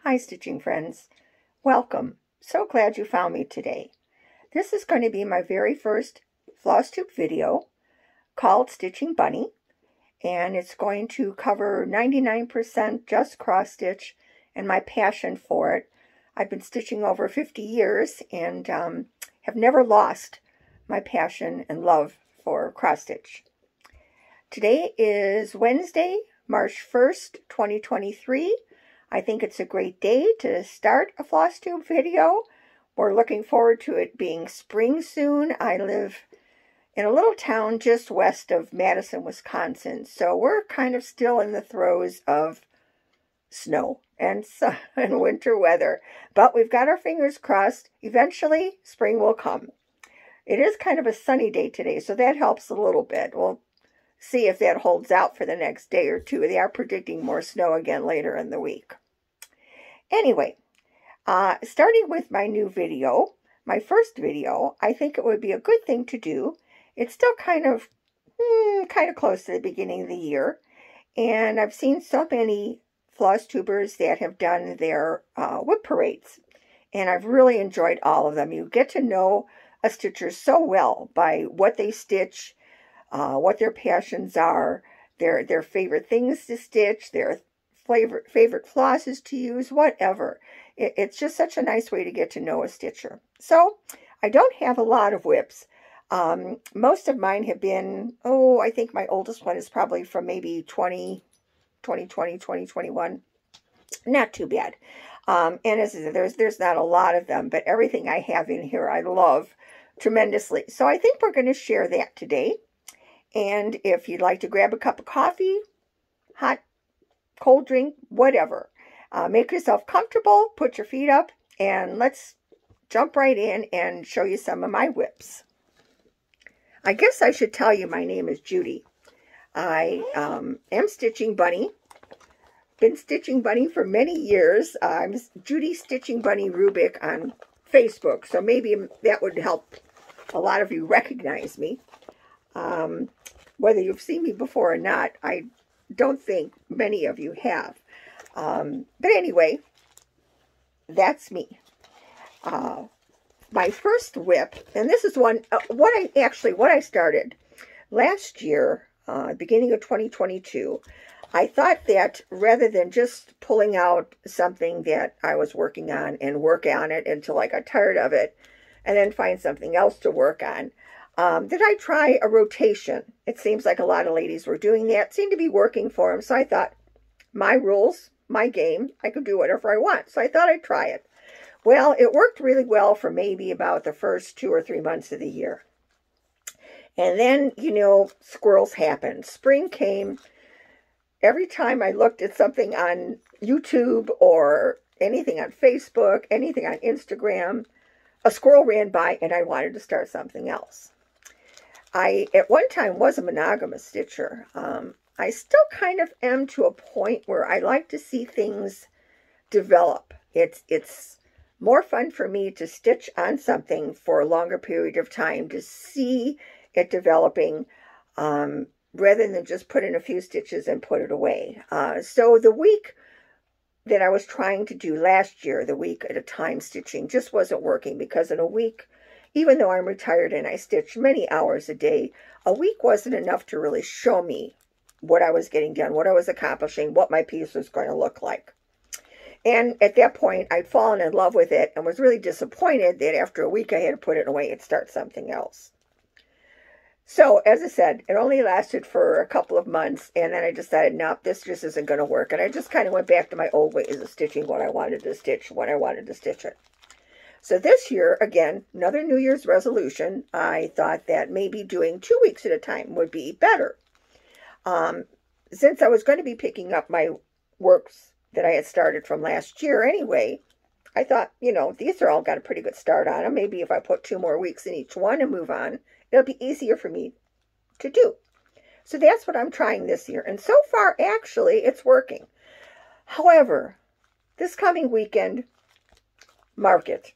Hi, stitching friends. Welcome. So glad you found me today. This is going to be my very first Flosstube video called Stitching Bunny, and it's going to cover 99% just cross stitch and my passion for it. I've been stitching over 50 years and have never lost my passion and love for cross stitch. Today is Wednesday, March 1st, 2023. I think it's a great day to start a Flosstube video. We're looking forward to it being spring soon. I live in a little town just west of Madison, Wisconsin, so we're kind of still in the throes of snow and winter weather, but we've got our fingers crossed. Eventually, spring will come. It is kind of a sunny day today, so that helps a little bit. We'll see if that holds out for the next day or two. They are predicting more snow again later in the week. Anyway, starting with my new video, my first video, I think it would be a good thing to do. It's still kind of close to the beginning of the year, and I've seen so many Flosstubers that have done their whip parades, and I've really enjoyed all of them. You get to know a stitcher so well by what they stitch, what their passions are, their favorite things to stitch, their favorite flosses to use, whatever. It's just such a nice way to get to know a stitcher. So I don't have a lot of whips. Most of mine have been, I think my oldest one is probably from maybe 2020, 2021. Not too bad. And as I said, there's not a lot of them, but everything I have in here I love tremendously. So I think we're going to share that today. And if you'd like to grab a cup of coffee, hot, cold drink, whatever, make yourself comfortable, put your feet up, and let's jump right in and show you some of my whips. I guess I should tell you my name is Judy. I am Stitching Bunny. Been Stitching Bunny for many years. I'm Judy Stitching Bunny Rubik on Facebook, so maybe that would help a lot of you recognize me. Whether you've seen me before or not, I don't think many of you have. But anyway, that's me. My first whip, and this is one, what I started last year, beginning of 2022, I thought that rather than just pulling out something that I was working on and work on it until I got tired of it, and then find something else to work on, did I try a rotation? It seems like a lot of ladies were doing that. It seemed to be working for them. So I thought, my rules, my game, I could do whatever I want. So I thought I'd try it. Well, it worked really well for maybe about the first 2 or 3 months of the year. And then, squirrels happened. Spring came. Every time I looked at something on YouTube or anything on Facebook, anything on Instagram, a squirrel ran by and I wanted to start something else. I, at one time, was a monogamous stitcher. I still kind of am to a point where I like to see things develop. It's more fun for me to stitch on something for a longer period of time, to see it developing, rather than just put in a few stitches and put it away. So the week that I was trying to do last year, the week at a time stitching, just wasn't working, because in a week, even though I'm retired and I stitch many hours a day, a week wasn't enough to really show me what I was getting done, what I was accomplishing, what my piece was going to look like. And at that point, I'd fallen in love with it and was really disappointed that after a week I had to put it away and start something else. So, as I said, it only lasted for a couple of months, and then I decided, nope, this just isn't going to work. And I just kind of went back to my old ways of stitching what I wanted to stitch when I wanted to stitch it. So this year, again, another New Year's resolution, I thought that maybe doing 2 weeks at a time would be better. Since I was going to be picking up my works that I had started from last year anyway, I thought, these are all got a pretty good start on them. Maybe if I put 2 more weeks in each one and move on, it'll be easier for me to do. So that's what I'm trying this year. And so far, actually, it's working. However, this coming weekend, market,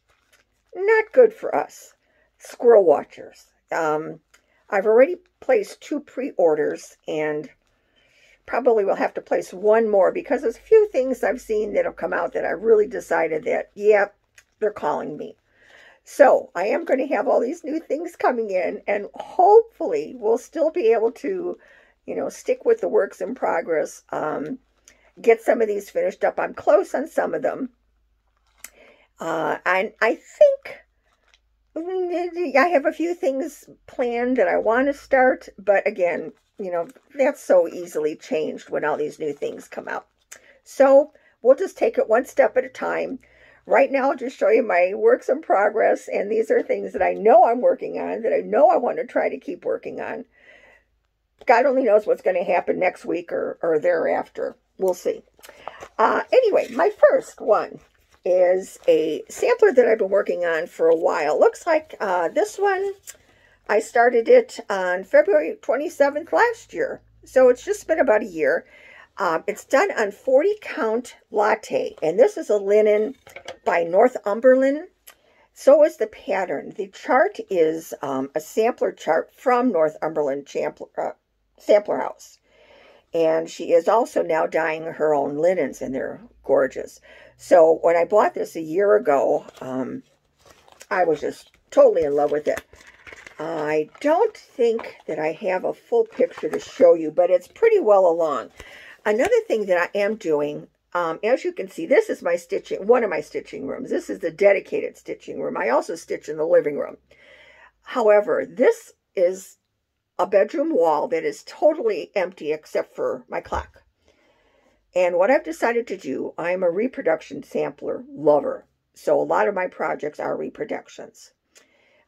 not good for us squirrel watchers. I've already placed 2 pre-orders, and probably will have to place one more because there's a few things I've seen that have come out that I really decided that, yep, they're calling me. So I am going to have all these new things coming in, and hopefully we'll still be able to, stick with the works in progress, get some of these finished up. I'm close on some of them. And I think I have a few things planned that I want to start, but again, that's so easily changed when all these new things come out. So we'll just take it one step at a time. Right now, I'll just show you my works in progress, and these are things that I know I'm working on, that I know I want to try to keep working on. God only knows what's going to happen next week or thereafter. We'll see. Anyway, my first one is a sampler that I've been working on for a while. Looks like this one, I started it on February 27th last year. So it's just been about a year. It's done on 40 count latte, and this is a linen by Northumberland. So is the pattern. The chart is a sampler chart from Northumberland Sampler House. And she is also now dyeing her own linens, and they're gorgeous. So when I bought this a year ago, I was just totally in love with it. I don't think that I have a full picture to show you, but it's pretty well along. Another thing that I am doing, as you can see, this is my one of my stitching rooms. This is the dedicated stitching room. I also stitch in the living room. However, this is a bedroom wall that is totally empty except for my clock. And what I've decided to do, I'm a reproduction sampler lover. So a lot of my projects are reproductions.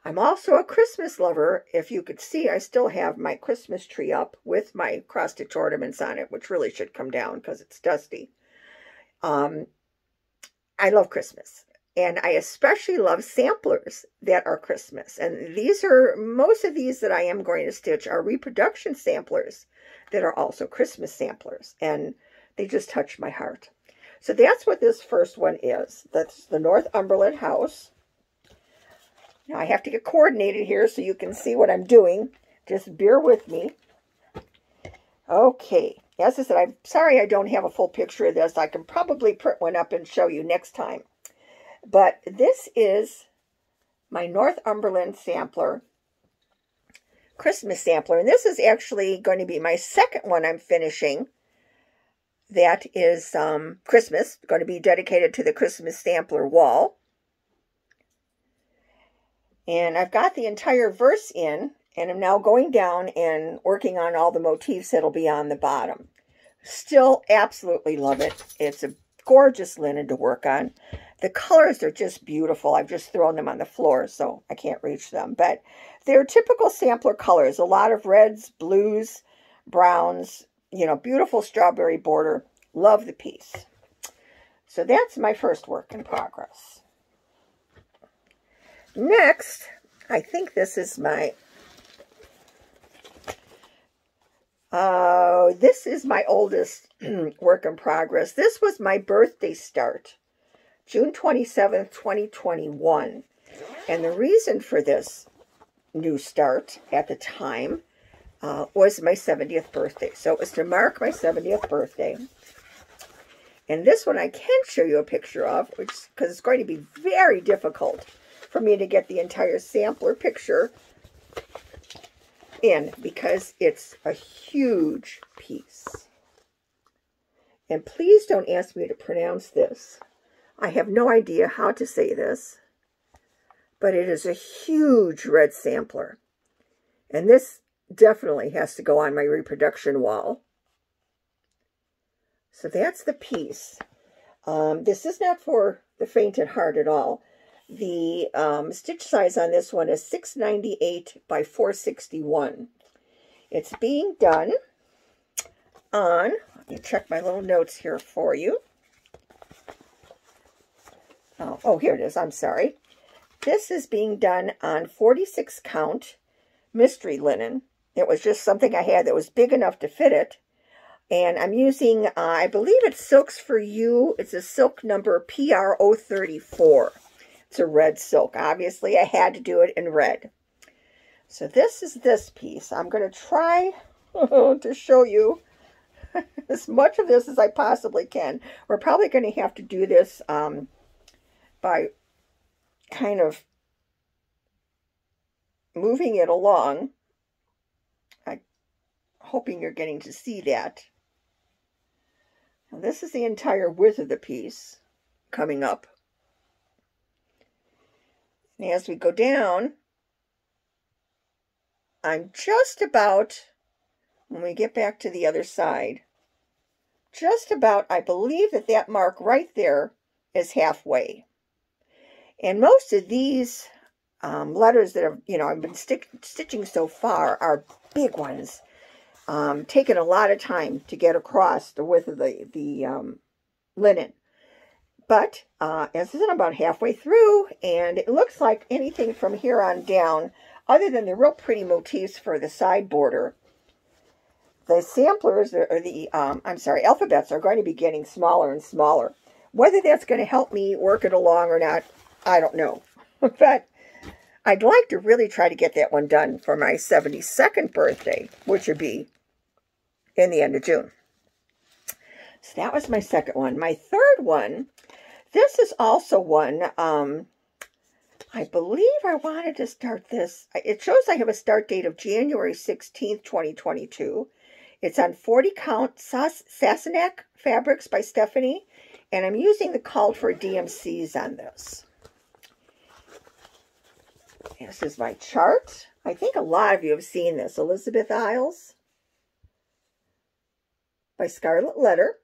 I'm also a Christmas lover. If you could see, I still have my Christmas tree up with my cross-stitch ornaments on it, which really should come down because it's dusty. I love Christmas. And I especially love samplers that are Christmas. And most of these that I am going to stitch are reproduction samplers that are also Christmas samplers. And they just touch my heart. So that's what this first one is. That's the Northumberland House. Now I have to get coordinated here so you can see what I'm doing. Just bear with me. Okay. As I said, I'm sorry I don't have a full picture of this. I can probably print one up and show you next time. But this is my Northumberland sampler, Christmas sampler. And this is actually going to be my second one I'm finishing. That is Christmas, going to be dedicated to the Christmas sampler wall. And I've got the entire verse in, and I'm now going down and working on all the motifs that'll be on the bottom. Still absolutely love it. It's a gorgeous linen to work on. The colors are just beautiful. I've just thrown them on the floor, so I can't reach them. But they're typical sampler colors. A lot of reds, blues, browns, beautiful strawberry border. Love the piece. So that's my first work in progress. Next, I think this is my oldest work in progress. This was my birthday start, June 27th, 2021. And the reason for this new start at the time was my 70th birthday. So it was to mark my 70th birthday. And this one I can show you a picture of, because it's going to be very difficult for me to get the entire sampler picture in, because it's a huge piece. And please don't ask me to pronounce this. I have no idea how to say this, but it is a huge red sampler. And this definitely has to go on my reproduction wall. So that's the piece. This is not for the faint at heart at all. The stitch size on this one is 698 by 461. It's being done on, let me check my little notes here for you. Oh, here it is. I'm sorry. This is being done on 46 count mystery linen. It was just something I had that was big enough to fit it. And I'm using, I believe it's Silks for You. It's a silk number PR034. It's a red silk. Obviously, I had to do it in red. So this is this piece. I'm going to try to show you as much of this as I possibly can. We're probably going to have to do this by kind of moving it along. I'm hoping you're getting to see that. Now, this is the entire width of the piece coming up. And as we go down, I'm just about, when we get back to the other side, just about, I believe that mark right there is halfway. And most of these letters that I've been stitching so far are big ones, taking a lot of time to get across the width of the linen. But as I'm about halfway through, and it looks like anything from here on down, other than the real pretty motifs for the side border, the samplers, or the alphabets are going to be getting smaller and smaller. Whether that's going to help me work it along or not, I don't know. But I'd like to really try to get that one done for my 72nd birthday, which would be in the end of June. So that was my second one. My third one, this is also one, I believe I wanted to start this. It shows I have a start date of January 16th, 2022. It's on 40 count Sassenach fabrics by Stephanie, and I'm using the called for DMCs on this. This is my chart. I think a lot of you have seen this. Elizabeth Isles by Scarlet Letter.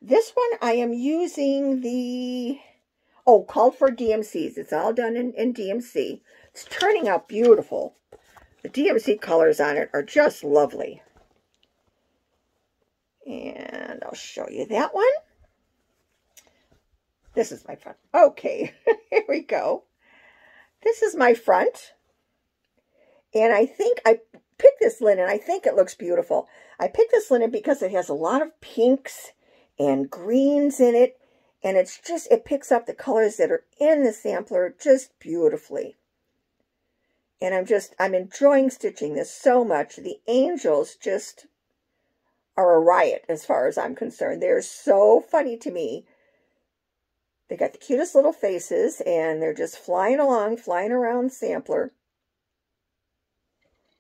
This one I am using the, called for DMCs. It's all done in DMC. It's turning out beautiful. The DMC colors on it are just lovely. And I'll show you that one. This is my front. Okay, here we go. This is my front. And I think I picked this linen. I think it looks beautiful. I picked this linen because it has a lot of pinks and greens in it. And it's just, it picks up the colors that are in the sampler just beautifully. And I'm enjoying stitching this so much. The angels just are a riot as far as I'm concerned. They're so funny to me. They got the cutest little faces, and they're just flying along, flying around the sampler.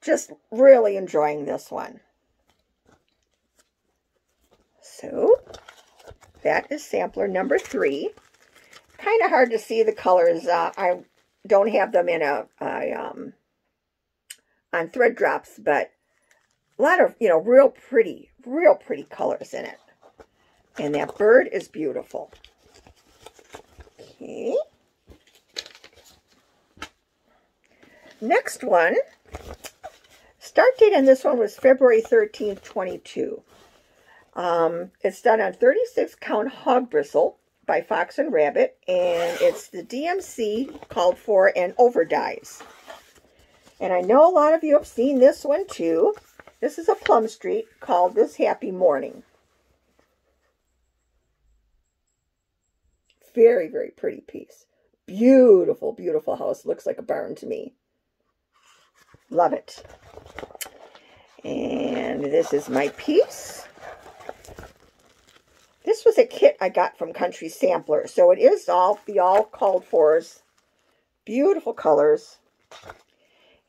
Just really enjoying this one. So, that is sampler number 3. Kind of hard to see the colors. I don't have them in on thread drops, but a lot of, real pretty colors in it. And that bird is beautiful. Okay. Next one, start date on this one was February 13th, 22. It's done on 36 count hog bristle by Fox and Rabbit, and it's the DMC called for and over dies. And I know a lot of you have seen this one too. This is a Plum Street called This Happy Morning. Very, very pretty piece. Beautiful, beautiful house. Looks like a barn to me. Love it. And this is my piece. This was a kit I got from Country Sampler. So it is all called fors. Beautiful colors.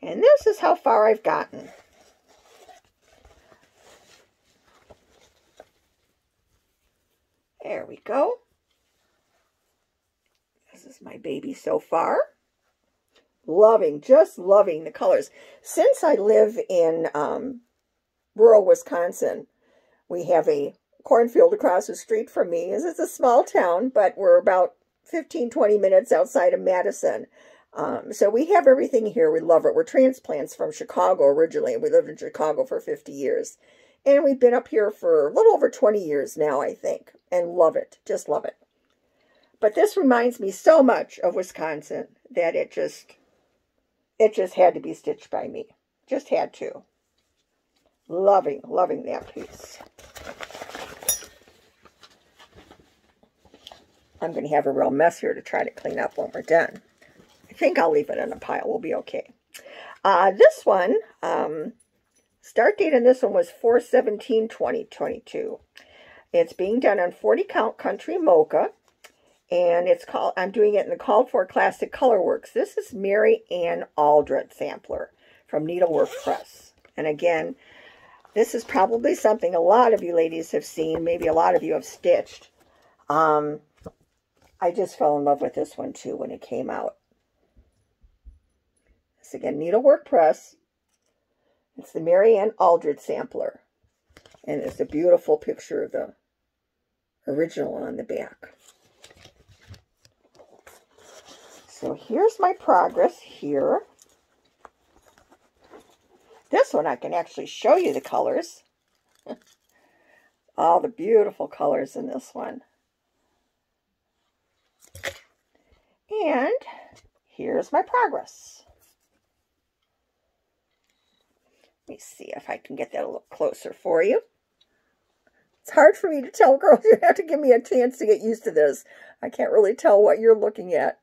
And this is how far I've gotten. There we go. This is my baby so far. Just loving the colors. Since I live in rural Wisconsin, we have a cornfield across the street from me. It's a small town, but we're about 15-20 minutes outside of Madison. So we have everything here. We love it. We're transplants from Chicago originally. We lived in Chicago for 50 years. And we've been up here for a little over 20 years now, I think. And love it. Just love it. But this reminds me so much of Wisconsin that it just had to be stitched by me. Just had to. Loving that piece. I'm going to have a real mess here to try to clean up when we're done. I think I'll leave it in a pile. We'll be okay. This one, Start date on this one was 4/17/2022. It's being done on 40 count country mocha. And it's called, I'm doing it in the Called For Classic Colorworks. This is Mary Ann Aldred sampler from Needlework Press. And again, this is probably something a lot of you ladies have seen. Maybe a lot of you have stitched. I just fell in love with this one too when it came out. This again, Needlework Press. It's the Mary Ann Aldred sampler. And it's a beautiful picture of the original on the back. So here's my progress here. This one I can actually show you the colors. All the beautiful colors in this one. And here's my progress. Let me see if I can get that a little closer for you. It's hard for me to tell, girls. You have to give me a chance to get used to this. I can't really tell what you're looking at.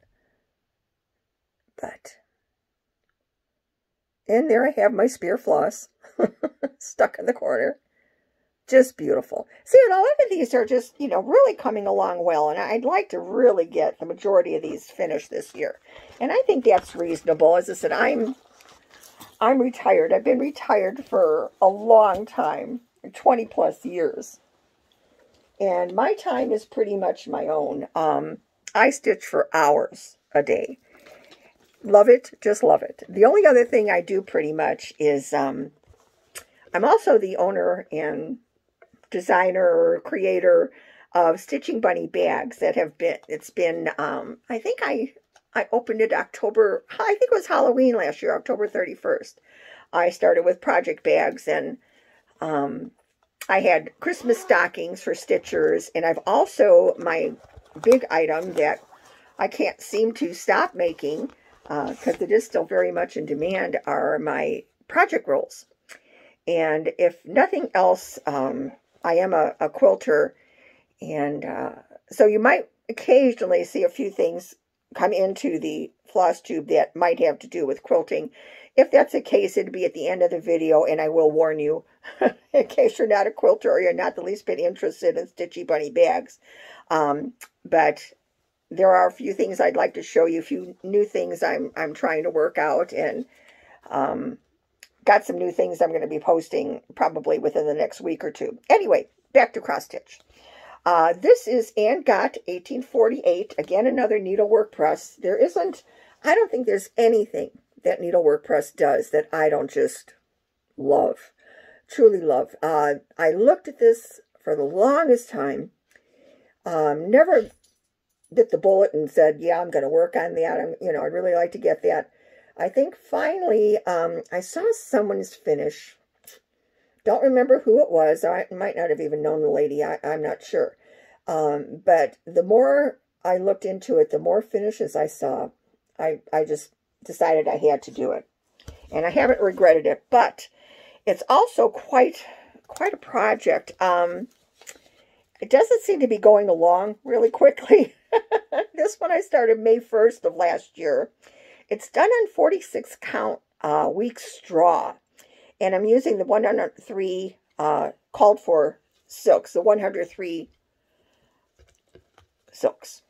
But in there I have my spear floss stuck in the corner. Just beautiful. See, and a lot of these are just, you know, really coming along well. And I'd like to really get the majority of these finished this year. And I think that's reasonable. As I said, I'm retired. I've been retired for a long time, 20 plus years. And my time is pretty much my own. I stitch for hours a day. Love it, just love it. The only other thing I do pretty much is I'm also the owner and designer or creator of Stitching Bunny bags that have been, it's been, I think I opened it October, I think it was Halloween last year, October 31st. I started with project bags, and I had Christmas stockings for stitchers, and I've also, my big item that I can't seem to stop making, because it is still very much in demand, are my project rolls. And if nothing else, I am a quilter, and so you might occasionally see a few things come into the Flosstube that might have to do with quilting. If that's the case, it'd be at the end of the video, and I will warn you, in case you're not a quilter or you're not the least bit interested in Stitchy Bunny bags. But there are a few things I'd like to show you, a few new things I'm trying to work out, and got some new things I'm going to be posting probably within the next week or two. Anyway, back to cross stitch. This is Anne Gott 1848. Again, another needlework press. There isn't, I don't think there's anything that needlework press does that I don't just love, truly love. I looked at this for the longest time. Never bit the bullet and said, yeah, I'm going to work on that. I'd really like to get that. I think finally, I saw someone's finish. Don't remember who it was. I might not have even known the lady. I'm not sure. But the more I looked into it, the more finishes I saw. I just decided I had to do it. And I haven't regretted it. But it's also quite a project. It doesn't seem to be going along really quickly. This one I started May 1st of last year. It's done on 46 count week straw. And I'm using the 103 called for silks, the 103 silks.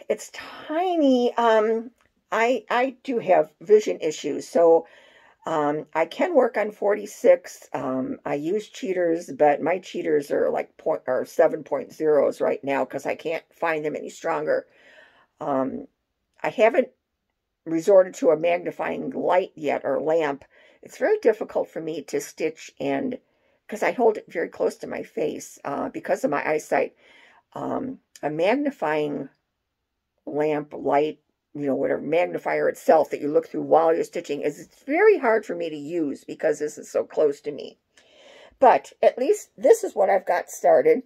It's tiny. I do have vision issues, so I can work on 46. I use cheaters, but my cheaters are like 7.0s right now because I can't find them any stronger. I haven't resorted to a magnifying light yet, or lamp. It's very difficult for me to stitch, and because I hold it very close to my face because of my eyesight. A magnifying lamp, light, whatever, magnifier itself that you look through while you're stitching, it's very hard for me to use because this is so close to me. But at least this is what I've got started.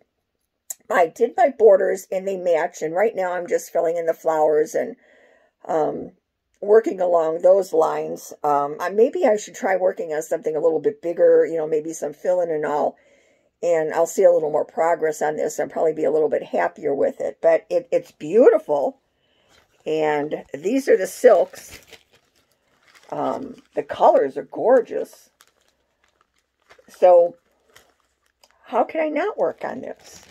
I did my borders and they match, and right now I'm just filling in the flowers and working along those lines. Maybe I should try working on something a little bit bigger, maybe some fill-in and all, and I'll see a little more progress on this and probably be a little bit happier with it. But it's beautiful. And these are the silks. The colors are gorgeous. So how can I not work on this?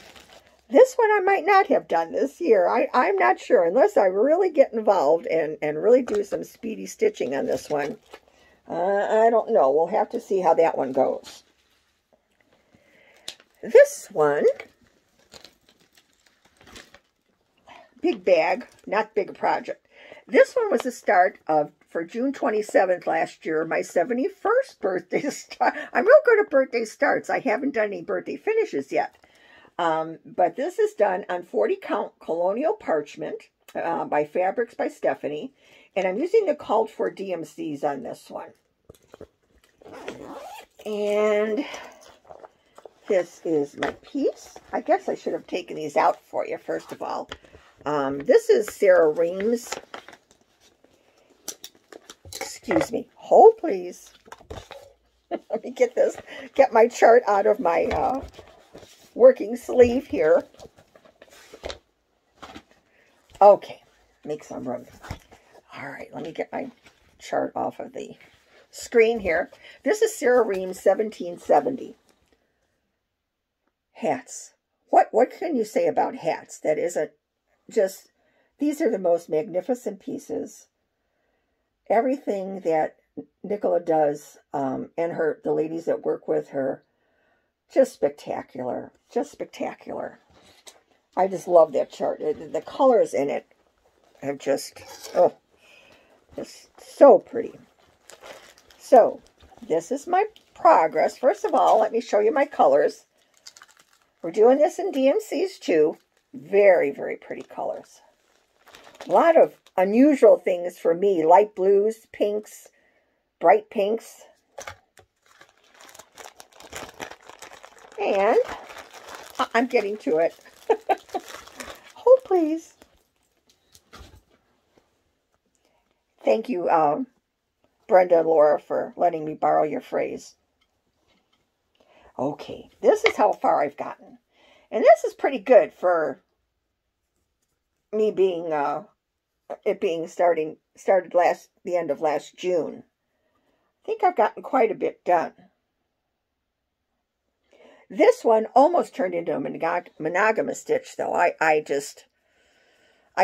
This one I might not have done this year. I'm not sure, unless I really get involved and really do some speedy stitching on this one. I don't know. We'll have to see how that one goes. This one, big bag, not big project. This one was the start of, for June 27th last year, my 71st birthday start. I'm real good at birthday starts. I haven't done any birthday finishes yet. But this is done on 40 count colonial parchment by Fabrics by Stephanie. And I'm using the called for DMCs on this one. And this is my piece. I guess I should have taken these out for you, first of all. This is Sarah Reams. Excuse me. Hold, please. Let me get my chart out of my working sleeve here. Okay, make some room. All right, let me get my chart off of the screen here. This is Sarah Reams, 1770. Hats. What can you say about hats? That isn't just, these are the most magnificent pieces. Everything that Nicola does, and the ladies that work with her, just spectacular. Just spectacular. I just love that chart. The colors in it have just, oh, just so pretty. So, this is my progress. First of all, let me show you my colors. We're doing this in DMCs too. Very, very pretty colors. A lot of unusual things for me. Light blues, pinks, bright pinks. And I'm getting to it. Hold, please. Thank you, Brenda and Laura, for letting me borrow your phrase. Okay, this is how far I've gotten. And this is pretty good for me being, started the end of last June. I think I've gotten quite a bit done. This one almost turned into a monogamous stitch, though. I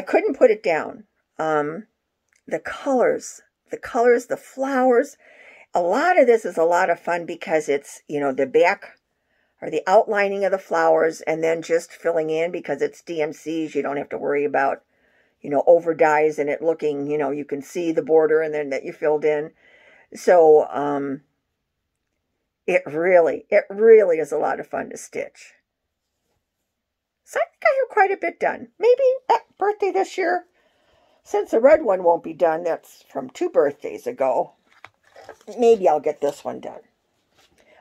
couldn't put it down. The colors, the flowers. A lot of this is a lot of fun because it's, you know, the back or the outlining of the flowers and then just filling in because it's DMCs. You don't have to worry about, you know, over dyes and it looking, you know, you can see the border and then that you filled in. So, it really is a lot of fun to stitch. So I think I have quite a bit done. Maybe at birthday this year, since the red one won't be done, that's from 2 birthdays ago, maybe I'll get this one done.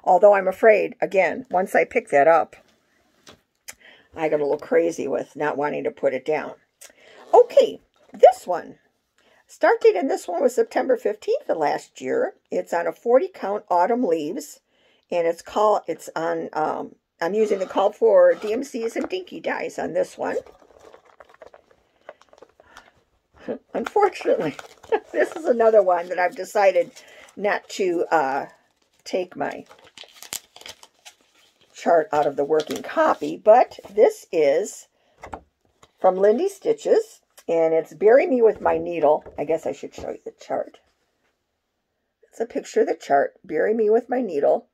Although I'm afraid, again, once I pick that up, I got a little crazy with not wanting to put it down. Okay, this one. Start date in this one was September 15th of last year. It's on a 40 count autumn leaves. And I'm using the call for DMCs and dinky dyes on this one. Unfortunately, this is another one that I've decided not to take my chart out of the working copy, but this is from Lindy Stitches, and it's Bury Me With My Needle. I guess I should show you the chart. It's a picture of the chart, Bury Me With My Needle.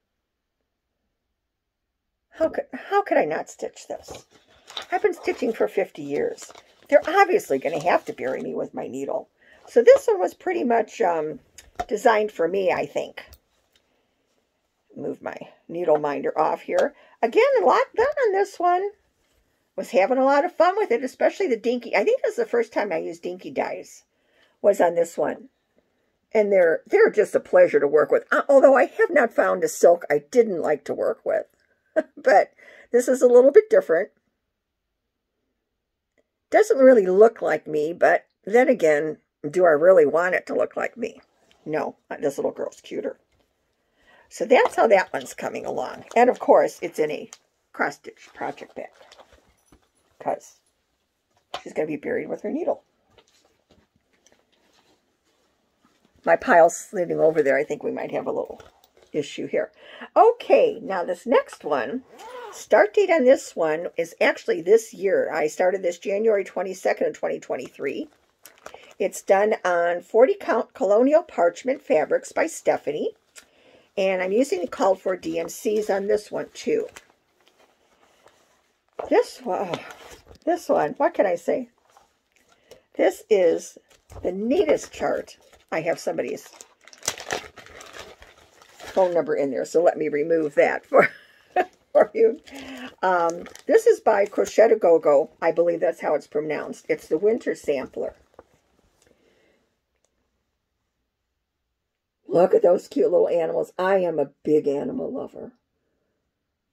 How could I not stitch this? I've been stitching for 50 years. They're obviously going to have to bury me with my needle. So this one was pretty much designed for me, I think. Move my needle minder off here. Again, a lot done on this one. Was having a lot of fun with it, especially the dinky. I think this is the first time I used dinky dyes, was on this one. And they're just a pleasure to work with. Although I have not found a silk I didn't like to work with. But this is a little bit different. Doesn't really look like me, but then again, do I really want it to look like me? No, this little girl's cuter. So that's how that one's coming along. And of course, it's in a cross-stitch project bag because she's going to be buried with her needle. My pile's sitting over there. I think we might have a little issue here. Okay, now this next one, start date on this one is actually this year. I started this January 22nd of 2023. It's done on 40 count colonial parchment fabrics by Stephanie. And I'm using the called for DMCs on this one too. This one, what can I say? This is the neatest chart. I have somebody's phone number in there, so let me remove that for you. This is by Crochet to Go-Go. I believe that's how it's pronounced. It's the winter sampler. Look at those cute little animals. I am a big animal lover.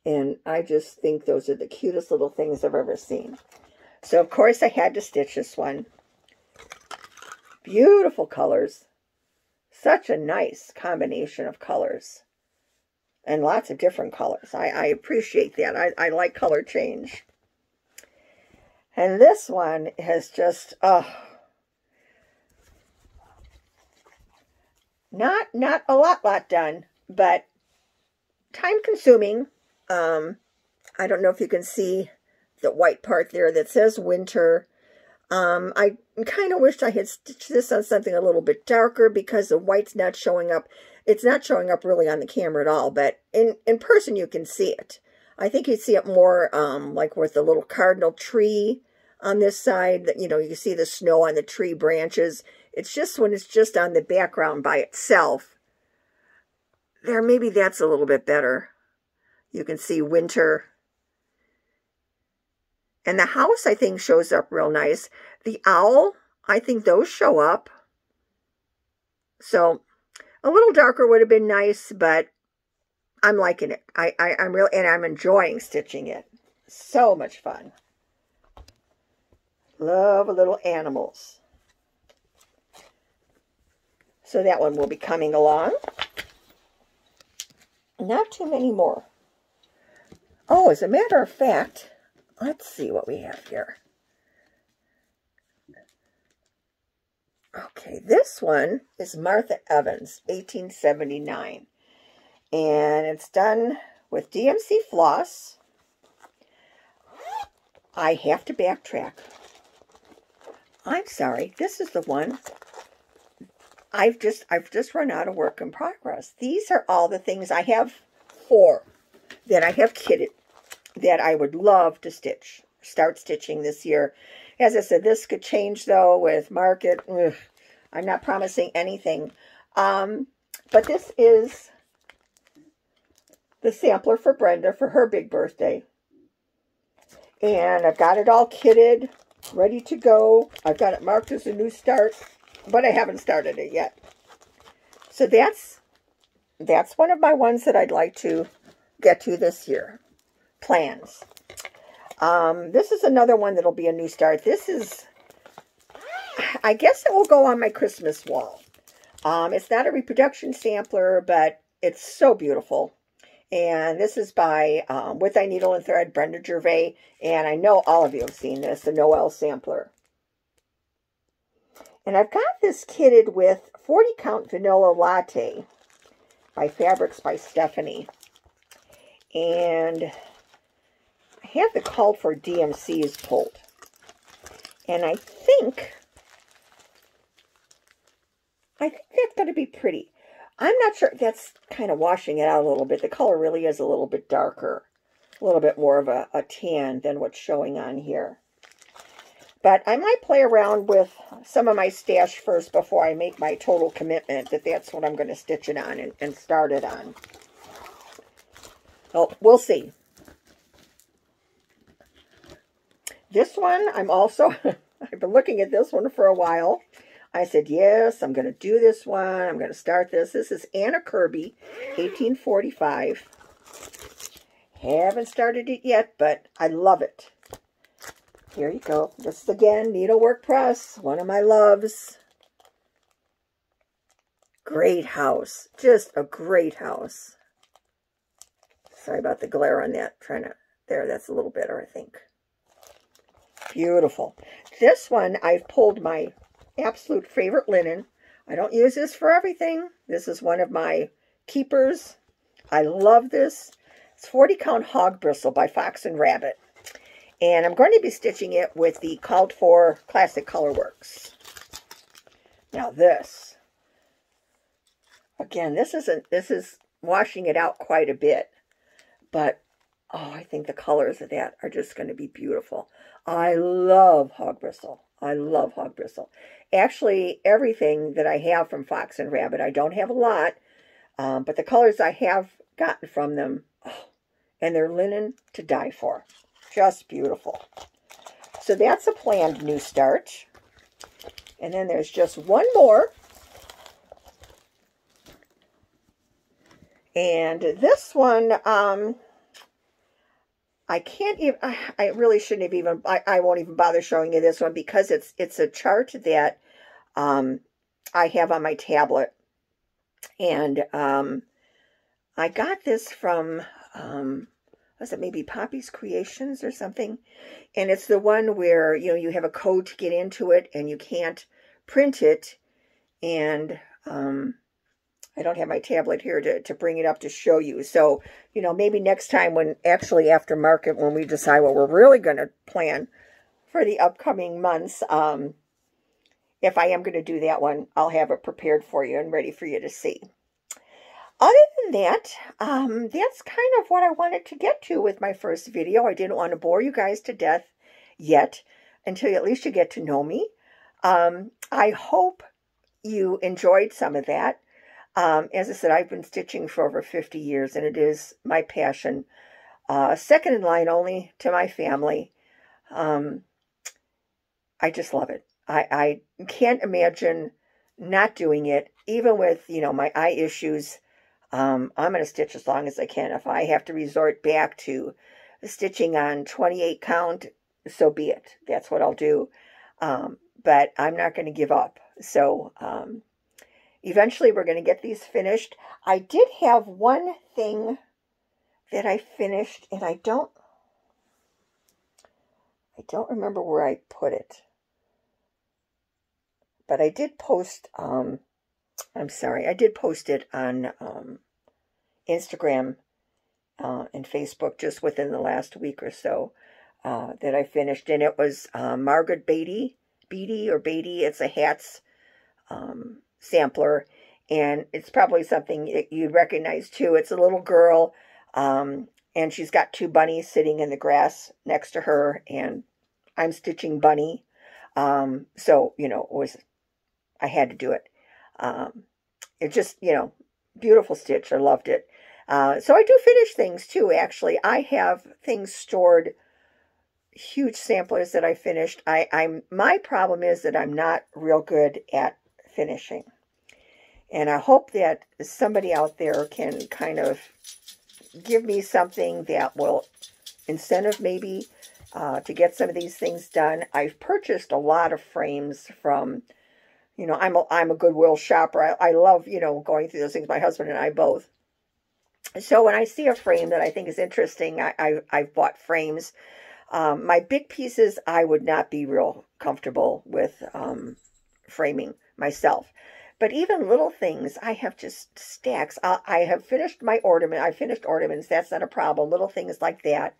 And I just think those are the cutest little things I've ever seen. So, of course, I had to stitch this one. Beautiful colors. Such a nice combination of colors. And lots of different colors. I appreciate that. I like color change. And this one has just, not a lot done, but time consuming. I don't know if you can see the white part there that says winter. I kind of wished I had stitched this on something a little bit darker because the white's not showing up. It's not showing up really on the camera at all, but in person you can see it. I think you'd see it more like with the little cardinal tree on this side. That, you know, you can see the snow on the tree branches. It's just when it's just on the background by itself. There, maybe that's a little bit better. You can see winter. And the house, I think, shows up real nice. The owl, I think those show up. So, a little darker would have been nice, but I'm liking it. I'm enjoying stitching it. So much fun. Love little animals. So that one will be coming along. Not too many more. Oh, as a matter of fact, let's see what we have here. Okay, this one is Martha Evans, 1879. And it's done with DMC floss. I have to backtrack. I'm sorry, this is the one. I've just run out of work in progress. These are all the things I have 4 that I have kitted that I would love to start stitching this year. As I said, this could change though with market. Ugh, I'm not promising anything. But this is the sampler for Brenda for her big birthday. And I've got it all kitted, ready to go. I've got it marked as a new start, but I haven't started it yet. So that's one of my ones that I'd like to get to this year. Plans. This is another one that'll be a new start. This is, I guess it will go on my Christmas wall. It's not a reproduction sampler, but it's so beautiful. And this is by With Thy Needle and Thread, Brenda Gervais. And I know all of you have seen this, the Noel sampler. And I've got this kitted with 40 count Vanilla Latte by Fabrics by Stephanie. And I have the called for DMCs pulled. And I think that's going to be pretty. I'm not sure. That's kind of washing it out a little bit. The color really is a little bit darker. A little bit more of a tan than what's showing on here. But I might play around with some of my stash first before I make my total commitment that that's what I'm going to stitch it on and start it on. So we'll see. This one, I've been looking at this one for a while. I said, yes, I'm going to do this one. I'm going to start this. This is Anna Kirby, 1845. Haven't started it yet, but I love it. Here you go. This is, again, Needlework Press, one of my loves. Great house. Just a great house. Sorry about the glare on that. There, that's a little better, I think. Beautiful. This one, I've pulled my absolute favorite linen. I don't use this for everything. This is one of my keepers. I love this. It's 40 count hog bristle by Fox and Rabbit. And I'm going to be stitching it with the called for Classic Colorworks. Now this, again, this is washing it out quite a bit, but oh, I think the colors of that are just going to be beautiful. I love hog bristle. I love hog bristle. Actually, everything that I have from Fox and Rabbit, I don't have a lot, but the colors I have gotten from them, oh, and they're linen to die for. Just beautiful. So that's a planned new start. And then there's just one more. And this one, I can't even, I really shouldn't have even, I won't even bother showing you this one because it's a chart that I have on my tablet. And I got this from, was it maybe Poppy's Creations or something? And it's the one where, you know, you have a code to get into it and you can't print it. And I don't have my tablet here to bring it up to show you. So, you know, maybe next time when actually after market, when we decide what we're really going to plan for the upcoming months, if I am going to do that one, I'll have it prepared for you and ready for you to see. Other than that, that's kind of what I wanted to get to with my first video. I didn't want to bore you guys to death yet until at least you get to know me. I hope you enjoyed some of that. As I said, I've been stitching for over 50 years, and it is my passion. Second in line only to my family. I just love it. I can't imagine not doing it, even with, you know, my eye issues. I'm going to stitch as long as I can. If I have to resort back to stitching on 28 count, so be it. That's what I'll do. But I'm not going to give up. So, eventually we're going to get these finished. I did have one thing that I finished, and I don't remember where I put it. But I did post, I'm sorry, I did post it on Instagram and Facebook just within the last week or so that I finished. And it was Margaret Beatty. It's a hats sampler. And it's probably something that you'd recognize too. It's a little girl, and she's got two bunnies sitting in the grass next to her. And I'm stitching Bunny. So, you know, I had to do it. It just, you know, beautiful stitch. I loved it. So I do finish things too, actually. I have things stored, huge samplers that I finished. My problem is that I'm not real good at finishing. And I hope that somebody out there can kind of give me something that will incentive maybe to get some of these things done. I've purchased a lot of frames from, you know, I'm a Goodwill shopper. I love, you know, going through those things. My husband and I both. So when I see a frame that I think is interesting, I've bought frames. My big pieces, I would not be real comfortable with framing myself. But even little things, I have just stacks. I have finished my ornament. I finished ornaments. That's not a problem. Little things like that.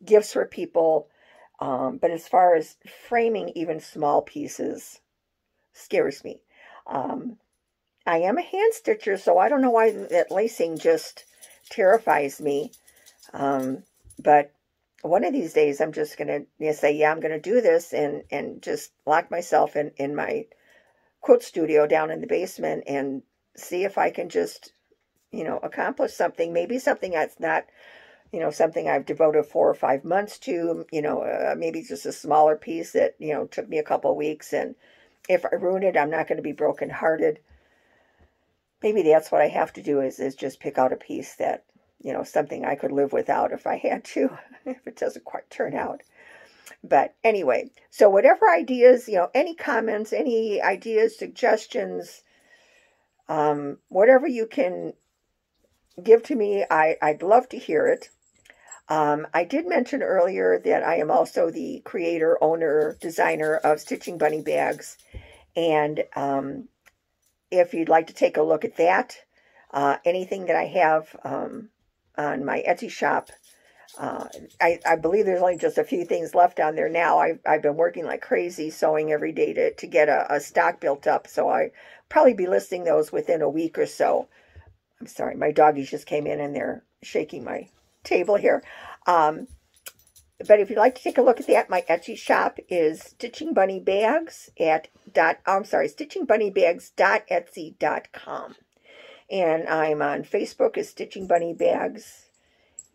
Gifts for people. But as far as framing even small pieces, scares me. I am a hand stitcher, so I don't know why that lacing just terrifies me. But one of these days, I'm just going to say, yeah, I'm going to do this and just lock myself in my quilt studio down in the basement and see if I can just, you know, accomplish something. Maybe something that's not, you know, something I've devoted 4 or 5 months to, you know, maybe just a smaller piece that, you know, took me a couple of weeks. And if I ruin it, I'm not going to be brokenhearted. Maybe that's what I have to do is just pick out a piece that, you know, something I could live without if I had to, if it doesn't quite turn out. But anyway, so whatever ideas, you know, any comments, any ideas, suggestions, whatever you can give to me, I'd love to hear it. I did mention earlier that I am also the creator, owner, designer of Stitching Bunny Bags. And if you'd like to take a look at that, anything that I have on my Etsy shop. I believe there's only just a few things left on there now. I've been working like crazy sewing every day to get a stock built up, so I probably be listing those within a week or so. I'm sorry, my doggies just came in and they're shaking my table here. But if you'd like to take a look at that, my Etsy shop is stitchingbunnybags.etsy.com. And I'm on Facebook as Stitching Bunny Bags.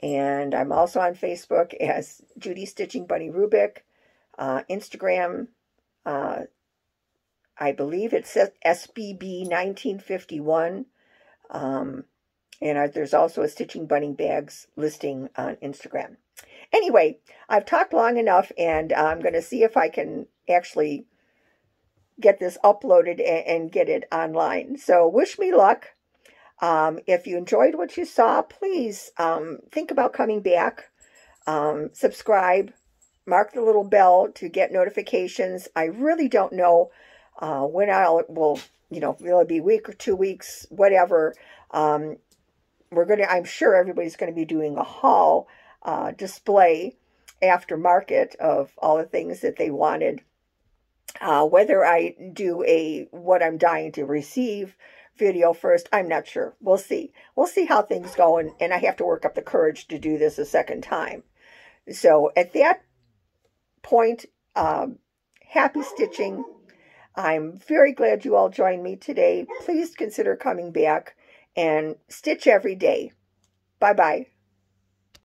And I'm also on Facebook as Judy Stitching Bunny Rubik. Instagram, I believe it says SBB1951. And there's also a Stitching Bunny Bags listing on Instagram. Anyway, I've talked long enough, and I'm going to see if I can actually get this uploaded and get it online. So wish me luck. If you enjoyed what you saw, please think about coming back. Subscribe. Mark the little bell to get notifications. I really don't know when will it be a week or 2 weeks, whatever. I'm sure everybody's going to be doing a haul display aftermarket of all the things that they wanted. Whether I do what I'm dying to receive video first, I'm not sure. We'll see. We'll see how things go, and I have to work up the courage to do this a second time. So at that point, happy stitching. I'm very glad you all joined me today. Please consider coming back and stitch every day. Bye-bye.